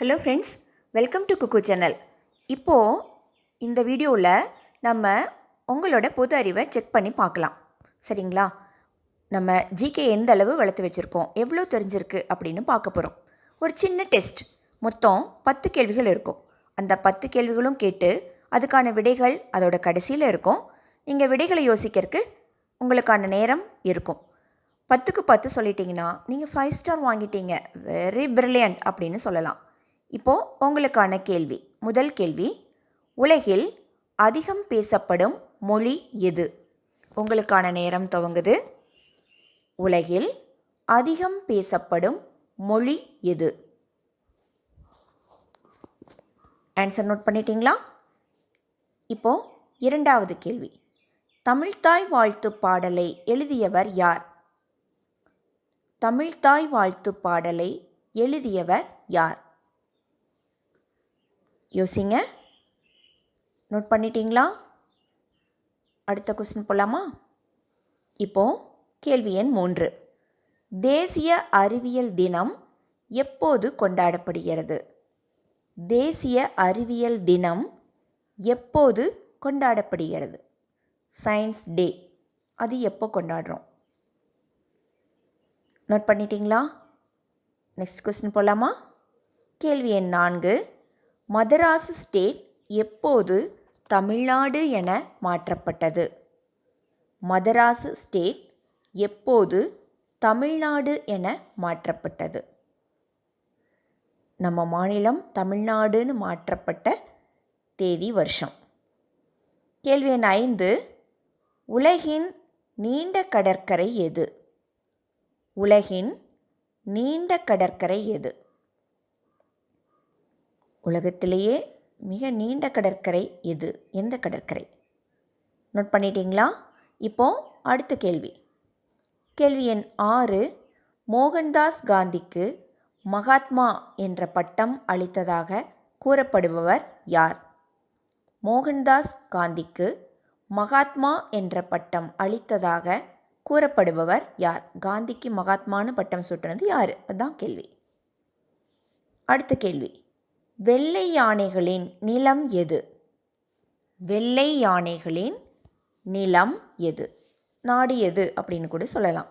Hello friends, welcome to குக்கு channel. இப்போது இந்த வீடியோவில் நம்ம உங்களோட பொது அறிவை செக் பண்ணி பார்க்கலாம். சரிங்களா? நம்ம ஜிகே எந்த அளவு வளர்த்து வச்சுருக்கோம், எவ்வளோ தெரிஞ்சிருக்கு அப்படின்னு பார்க்க போகிறோம். ஒரு சின்ன டெஸ்ட். மொத்தம் 10 கேள்விகள் இருக்கும். அந்த 10 கேள்விகளும் கேட்டு அதுக்கான விடைகள் அதோட கடைசியில் இருக்கும். நீங்கள் விடைகளை யோசிக்கிறதுக்கு உங்களுக்கான நேரம் இருக்கும். 10க்கு 10 சொல்லிட்டீங்கன்னா நீங்கள் 5 ஸ்டார் வாங்கிட்டீங்க, வெரி பிரில்லியன்ட் அப்படின்னு சொல்லலாம். இப்போது உங்களுக்கான கேள்வி. முதல் கேள்வி, உலகில் அதிகம் பேசப்படும் மொழி எது? உங்களுக்கான நேரம் துவங்குது. உலகில் அதிகம் பேசப்படும் மொழி எது? ஆன்சர் நோட் பண்ணிட்டீங்களா? இப்போது இரண்டாவது கேள்வி, தமிழ்த்தாய் வாழ்த்து பாடலை எழுதியவர் யார்? தமிழ்த்தாய் வாழ்த்து பாடலை எழுதியவர் யார்? யோசிங்க. நோட் பண்ணிட்டீங்களா? அடுத்த கொஸ்டின் போகலாமா? இப்போது கேள்வி எண் 3, தேசிய அறிவியல் தினம் எப்போது கொண்டாடப்படுகிறது? தேசிய அறிவியல் தினம் எப்போது கொண்டாடப்படுகிறது? சயின்ஸ் டே, அது எப்போ கொண்டாடுறோம்? நோட் பண்ணிட்டீங்களா? நெக்ஸ்ட் கொஸ்டின் போகலாமா? கேள்வி எண் 4, மதராஸ் ஸ்டேட் எப்போது தமிழ்நாடு என மாற்றப்பட்டது? மதராஸ் ஸ்டேட் எப்போது தமிழ்நாடு என மாற்றப்பட்டது? நம்ம மாநிலம் தமிழ்நாடுன்னு மாற்றப்பட்ட தேதி, வருஷம். கேள்வி எண் 5, உலகின் நீண்ட கடற்கரை எது? உலகின் நீண்ட கடற்கரை எது? உலகத்திலேயே மிக நீண்ட கடற்கரை எது? எந்த கடற்கரை? நோட் பண்ணிட்டீங்களா? இப்போது அடுத்த கேள்வி. கேள்வி எண் 6, மோகன்தாஸ் காந்திக்கு மகாத்மா என்ற பட்டம் அளித்ததாக கூறப்படுபவர் யார்? மோகன்தாஸ் காந்திக்கு மகாத்மா என்ற பட்டம் அளித்ததாக கூறப்படுபவர் யார்? காந்திக்கு மகாத்மான்னு பட்டம் சூட்டினது யார்? அதுதான் கேள்வி. அடுத்த கேள்வி, வெள்ளை யானைகளின் நிலம் எது? வெள்ளை யானைகளின் நிலம் எது? நாடு எது அப்படின்னு கூட சொல்லலாம்.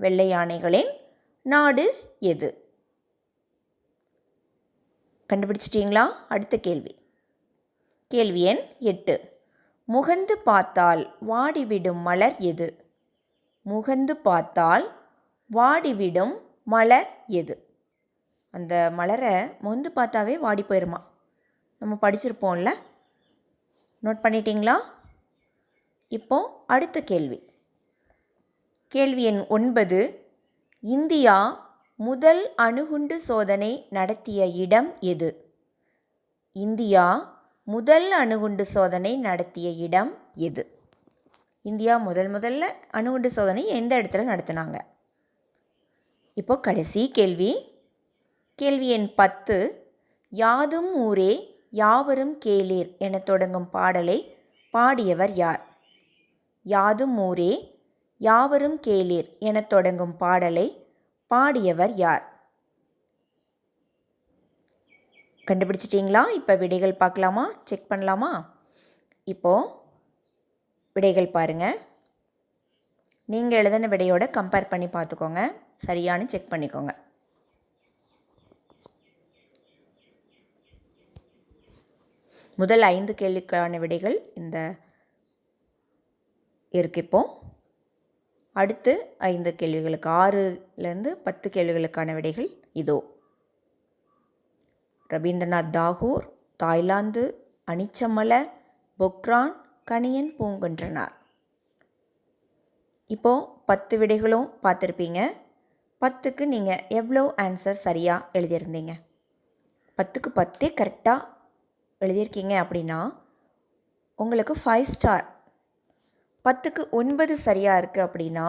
வெள்ளை யானைகளின் நாடு எது? கண்டுபிடிச்சிட்டிங்களா? அடுத்த கேள்வி. கேள்வி எண் 8, முகந்து பார்த்தால் வாடிவிடும் மலர் எது? முகந்து பார்த்தால் வாடிவிடும் மலர் எது? அந்த மலரை மொந்து பார்த்தாவே வாடி போயிருமா. நம்ம படிச்சிருப்போம்ல. நோட் பண்ணிட்டீங்களா? இப்போது அடுத்த கேள்வி. கேள்வி எண் 9, இந்தியா முதல் அணுகுண்டு சோதனை நடத்திய இடம் எது? இந்தியா முதல் அணுகுண்டு சோதனை நடத்திய இடம் எது? இந்தியா முதல்ல அணுகுண்டு சோதனை எந்த இடத்துல நடத்தினாங்க? இப்போ கடைசி கேள்வி. கேள்வி எண் 10, யாதும் ஊரே யாவரும் கேளீர் என தொடங்கும் பாடலை பாடியவர் யார்? யாதும் ஊரே யாவரும் கேளீர் என தொடங்கும் பாடலை பாடியவர் யார்? கண்டுபிடிச்சிட்டிங்களா? இப்போ விடைகள் பார்க்கலாமா? செக் பண்ணலாமா? இப்போது விடைகள் பாருங்கள். நீங்கள் எழுதின விடையோட கம்பேர் பண்ணி பார்த்துக்கோங்க. சரியானு செக் பண்ணிக்கோங்க. முதல் 5 கேள்விக்கான விடைகள் இந்த இருக்கு. இப்போது அடுத்து 5 கேள்விகளுக்கு 6லேருந்து 10 கேள்விகளுக்கான விடைகள் இதோ. ரவீந்திரநாத் தாகூர், தாய்லாந்து, அனிச்சமல, பொக்ரான், கணியன் பூங்குன்றனார். இப்போது 10 விடைகளும் பார்த்துருப்பீங்க. 10க்கு நீங்கள் எவ்வளோ ஆன்சர் சரியாக எழுதியிருந்தீங்க? 10க்கு 10 கரெக்டாக எழுதியிருக்கீங்க அப்படின்னா உங்களுக்கு 5 ஸ்டார். 10க்கு 9 சரியாக இருக்குது அப்படின்னா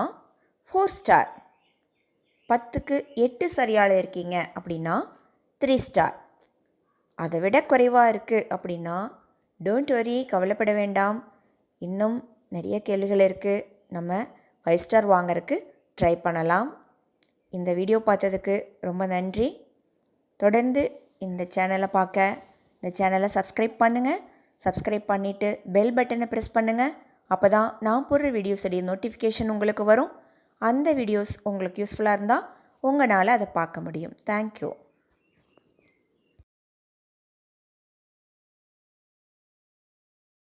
4 ஸ்டார். 10க்கு 8 சரியாக எழுதியிருக்கீங்க அப்படின்னா 3 ஸ்டார். அதை விட குறைவாக இருக்குது அப்படின்னா டோன்ட் வரி, கவலைப்பட வேண்டாம். இன்னும் நிறைய கேள்விகள் இருக்குது. நம்ம 5 ஸ்டார் வாங்கிறதுக்கு ட்ரை பண்ணலாம். இந்த வீடியோ பார்த்ததுக்கு ரொம்ப நன்றி. தொடர்ந்து இந்த சேனலை பார்க்க இந்த சேனலை சப்ஸ்கிரைப் பண்ணுங்கள். சப்ஸ்கிரைப் பண்ணிவிட்டு பெல் பட்டனை ப்ரெஸ் பண்ணுங்கள். அப்போ தான் நான் போடுற வீடியோஸுடைய நோட்டிஃபிகேஷன் உங்களுக்கு வரும். அந்த வீடியோஸ் உங்களுக்கு யூஸ்ஃபுல்லாக இருந்தால் உங்களால் அதை பார்க்க முடியும். தேங்க்யூ.